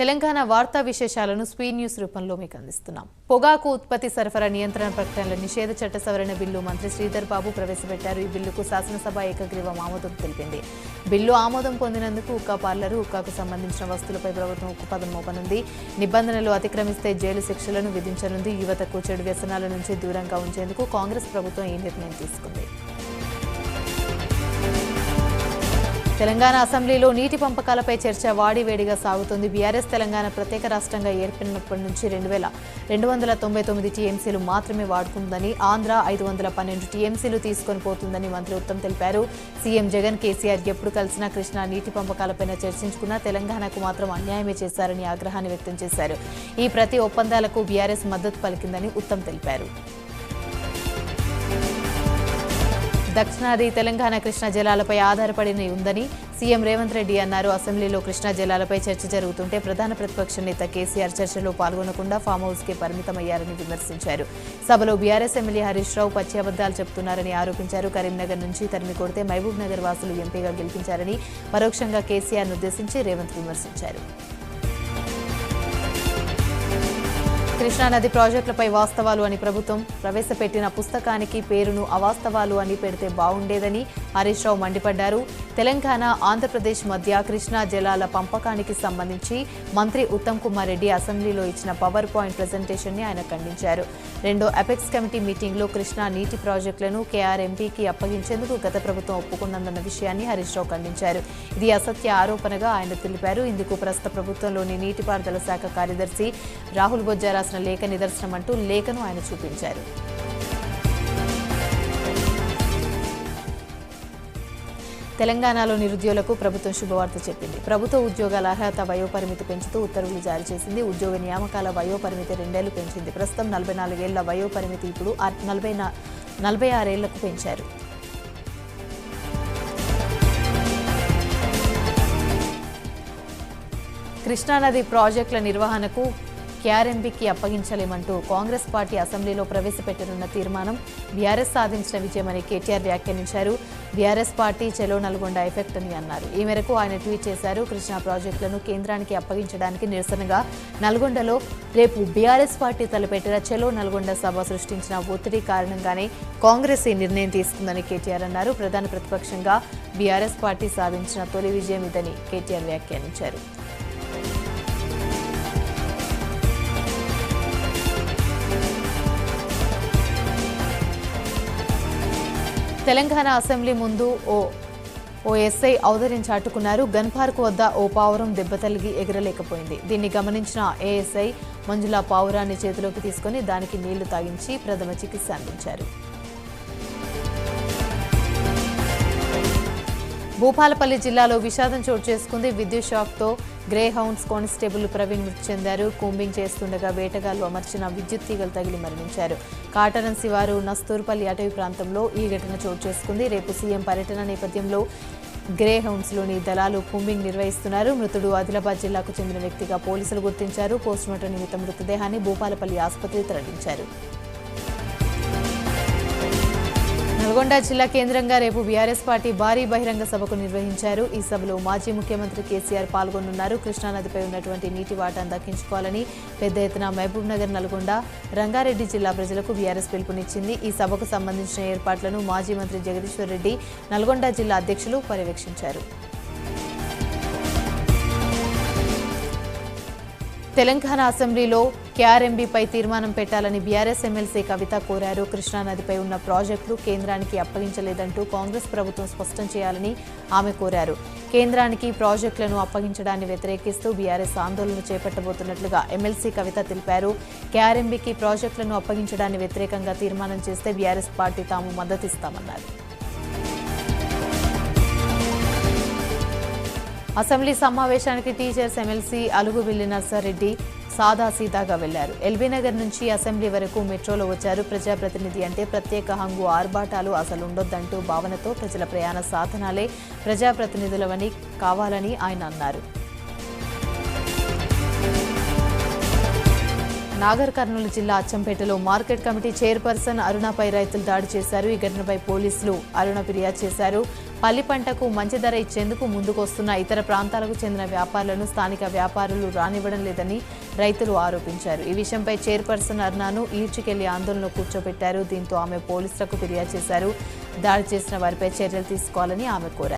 తెలంగాణ వార్తా విశేషాలను speed news రూపంలో మీకు అందిస్తున్నాం. పొగాకు ఉత్పత్తి సరఫరా నియంత్రణ ప్రకటనల నిషేధ చట్ట సవరణ బిల్లు మంత్రి శ్రీధర్ బాబు ప్రవేశపెట్టారు. ఈ బిల్లుకు శాసనసభ ఏకగ్రీవం ఆమోదం తెలిపింది. బిల్లు ఆమోదం పొందినందుకు ఉక్కా పార్లరు, ఉక్కాకు సంబంధించిన వస్తువులపై ప్రభుత్వం ఉక్కుపదం మోపనుంది. నిబంధనలు అతిక్రమిస్తే జైలు శిక్షలను విధించనుంది. యువతకు చెడు వ్యసనాల నుంచి దూరంగా ఉంచేందుకు కాంగ్రెస్ ప్రభుత్వం ఈ నిర్ణయం తీసుకుంది. తెలంగాణ అసెంబ్లీలో నీటి పంపకాలపై చర్చ వాడివేడిగా సాగుతోంది. బీఆర్ఎస్ తెలంగాణ ప్రత్యేక రాష్ట్రంగా ఏర్పడినప్పటి నుంచి 2,299 టీఎంసీలు మాత్రమే వాడుకుందని, ఆంధ్ర 512 టీఎంసీలు తీసుకొని పోతుందని మంత్రి ఉత్తమ్ తెలిపారు. సీఎం జగన్, కేసీఆర్ ఎప్పుడు కలిసినా కృష్ణా నీటి పంపకాలపై చర్చించుకున్నా తెలంగాణకు మాత్రం అన్యాయమే చేశారని ఆగ్రహాన్ని వ్యక్తం చేశారు. ఈ ప్రతి ఒప్పందాలకు బీఆర్ఎస్ మద్దతు పలికిందని ఉత్తమ్ తెలిపారు. దక్షిణాది తెలంగాణ కృష్ణా జలాలపై ఆధారపడి ఉందని సీఎం రేవంత్ రెడ్డి అన్నారు. అసెంబ్లీలో కృష్ణా జలాలపై చర్చ జరుగుతుంటే ప్రధాన ప్రతిపక్ష నేత కేసీఆర్ చర్చలో పాల్గొనకుండా ఫామ్ హౌస్కే పరిమితమయ్యారని విమర్శించారు. సభలో బీఆర్ఎస్ ఎమ్మెల్యే హరీష్ రావు పచ్చి అబద్దాలు చెబుతున్నారని ఆరోపించారు. కరీంనగర్ నుంచి తరిమి కొడితే మహబూబ్ నగర్ వాసులు ఎంపీగా గెలిపించారని పరోక్షంగా కేసీఆర్ను ఉద్దేశించి రేవంత్ విమర్శించారు. కృష్ణానది ప్రాజెక్టులపై వాస్తవాలు అని ప్రభుత్వం ప్రవేశపెట్టిన పుస్తకానికి పేరును అవాస్తవాలు అని పెడితే బాగుండేదని హరీష్ రావు మండిపడ్డారు. తెలంగాణ, ఆంధ్రప్రదేశ్ మధ్య కృష్ణా జలాల పంపకానికి సంబంధించి మంత్రి ఉత్తమ్ కుమార్ రెడ్డి అసెంబ్లీలో ఇచ్చిన పవర్ పాయింట్ ప్రెజెంటేషన్ ని ఆయన ఖండించారు. రెండో అపెక్స్ కమిటీ మీటింగ్లో కృష్ణా నీటి ప్రాజెక్టులను కేఆర్ఎంపీకి అప్పగించేందుకు గత ప్రభుత్వం ఒప్పుకున్నదన్న విషయాన్ని హరీష్ రావు ఖండించారు. ఇది అసత్య ఆరోపణగా ఆయన తెలిపారు. ఇందుకు ప్రస్తుత ప్రభుత్వంలోని నీటిపారుదల శాఖ కార్యదర్శి రాహుల్ బొజ్జా రాసిన లేఖ నిదర్శనం అంటూ లేఖను ఆయన చూపించారు. తెలంగాణలో నిరుద్యోగులకు ప్రభుత్వం శుభవార్త చెప్పింది. ప్రభుత్వ ఉద్యోగాల అర్హత వయోపరిమితి పెంచుతూ ఉత్తర్వులు జారీ చేసింది. ఉద్యోగ నియామకాల వయోపరిమితి 2 ఏళ్లు పెంచింది. ప్రస్తుతం 44 ఏళ్ల వయోపరిమితి ఇప్పుడు 46 ఏళ్లకు పెంచారు. కృష్ణానది ప్రాజెక్టుల నిర్వహణకు కేఆర్ఎంపీకి అప్పగించలేమంటూ కాంగ్రెస్ పార్టీ అసెంబ్లీలో ప్రవేశపెట్టనున్న తీర్మానం బీఆర్ఎస్ సాధించిన విజయమని కేటీఆర్ వ్యాఖ్యానించారు. బీఆర్ఎస్ పార్టీ చెలో నల్గొండ ఎఫెక్ట్ అని అన్నారు. ఈ మేరకు ఆయన ట్వీట్ చేశారు. కృష్ణా ప్రాజెక్టులను కేంద్రానికి అప్పగించడానికి నిరసనగా నల్గొండలో రేపు బీఆర్ఎస్ పార్టీ తలపెట్టిన చెలో నల్గొండ సభ సృష్టించిన ఒత్తిడి కారణంగానే కాంగ్రెస్ ఈ నిర్ణయం తీసుకుందని కేటీఆర్ అన్నారు. ప్రధాన ప్రతిపక్షంగా బీఆర్ఎస్ పార్టీ సాధించిన తొలి విజయం ఇదని కేటీఆర్ వ్యాఖ్యానించారు. తెలంగాణ అసెంబ్లీ ముందు ఓ ఎస్ఐ ఔదర్యం చాటుకున్నారు. గన్ పార్క్ వద్ద ఓ పావురం దెబ్బతలిగి ఎగరలేకపోయింది. దీన్ని గమనించిన ఏఎస్ఐ మంజుల పావురాన్ని చేతిలోకి తీసుకుని దానికి నీళ్లు తాగించి ప్రథమ చికిత్స అందించారు. భూపాలపల్లి జిల్లాలో విషాదం చోటు చేసుకుంది. విద్యుత్ షాక్తో గ్రే హౌండ్స్ కానిస్టేబుల్ ప్రవీణ్ మృతి చెందారు. కూంబింగ్ చేస్తుండగా వేటగాళ్లు అమర్చిన విద్యుత్ తీగలు తగిలి మరణించారు. కాటరం శివారు నస్తూర్పల్లి అటవీ ప్రాంతంలో ఈ ఘటన చోటు చేసుకుంది. రేపు సీఎం పర్యటన నేపథ్యంలో గ్రే హౌండ్స్లోని దళాలు కూంబింగ్ నిర్వహిస్తున్నారు. మృతుడు ఆదిలాబాద్ జిల్లాకు చెందిన వ్యక్తిగా పోలీసులు గుర్తించారు. పోస్టుమార్టం నిమిత్తం మృతదేహాన్ని భూపాలపల్లి ఆసుపత్రికి తరలించారు. నల్గొండ జిల్లా కేంద్రంగా రేపు బీఆర్ఎస్ పార్టీ భారీ బహిరంగ సభకు నిర్వహించారు. ఈ సభలో మాజీ ముఖ్యమంత్రి కేసీఆర్ పాల్గొనున్నారు. కృష్ణానదిపై ఉన్నటువంటి నీటి వాటాను దక్కించుకోవాలని పెద్ద ఎత్తున మహబూబ్ నగర్, నల్గొండ, రంగారెడ్డి జిల్లా ప్రజలకు బీఆర్ఎస్ పిలుపునిచ్చింది. ఈ సభకు సంబంధించిన ఏర్పాట్లను మాజీ మంత్రి జగదీశ్వర్ రెడ్డి, నల్గొండ జిల్లా అధ్యక్షులు పర్యవేక్షించారు. తెలంగాణ అసెంబ్లీలో కేఆర్ఎంబీపై తీర్మానం పెట్టాలని బీఆర్ఎస్ ఎమ్మెల్సీ కవిత కోరారు. కృష్ణానదిపై ఉన్న ప్రాజెక్టులు కేంద్రానికి అప్పగించలేదంటూ కాంగ్రెస్ ప్రభుత్వం స్పష్టం చేయాలని ఆమె కోరారు. కేంద్రానికి ప్రాజెక్టులను అప్పగించడాన్ని వ్యతిరేకిస్తూ బీఆర్ఎస్ ఆందోళన చేపట్టబోతున్నట్లుగా ఎమ్మెల్సీ కవిత తెలిపారు. కేఆర్ఎంబీకి ప్రాజెక్టులను అప్పగించడాన్ని వ్యతిరేకంగా తీర్మానం చేస్తే బీఆర్ఎస్ పార్టీ తాము మద్దతిస్తామన్నారు. అసెంబ్లీ సమావేశానికి టీచర్స్ ఎమ్మెల్సీ అలుగువిల్లి నర్సారెడ్డి సాదాసీదాగా వెళ్లారు. ఎల్బీనగర్ నుంచి అసెంబ్లీ వరకు మెట్రోలో వచ్చారు. ప్రజాప్రతినిధి అంటే ప్రత్యేక హంగు, ఆర్భాటాలు అసలు ఉండొద్దంటూ భావనతో ప్రజల ప్రయాణ సాధనాలే ప్రజాప్రతినిధులవని కావాలని ఆయన అన్నారు. నాగర్ కర్నూలు జిల్లా అచ్చంపేటలో మార్కెట్ కమిటీ చైర్పర్సన్ అరుణపై రైతులు దాడి చేశారు. ఈ ఘటనపై పోలీసులు అరుణ ఫిర్యాదు చేశారు. పల్లి పంటకు మంచి ధర ఇచ్చేందుకు ముందుకొస్తున్న ఇతర ప్రాంతాలకు చెందిన వ్యాపారులను స్థానిక వ్యాపారులు రానివ్వడం లేదని రైతులు ఆరోపించారు. ఈ విషయంపై చైర్పర్సన్ అర్నాను ఈడ్చుకెళ్లి ఆందోళనలో కూర్చోబెట్టారు. దీంతో ఆమె పోలీసులకు ఫిర్యాదు చేశారు. దాడి చేసిన వారిపై చర్యలు తీసుకోవాలని ఆమె కోరారు.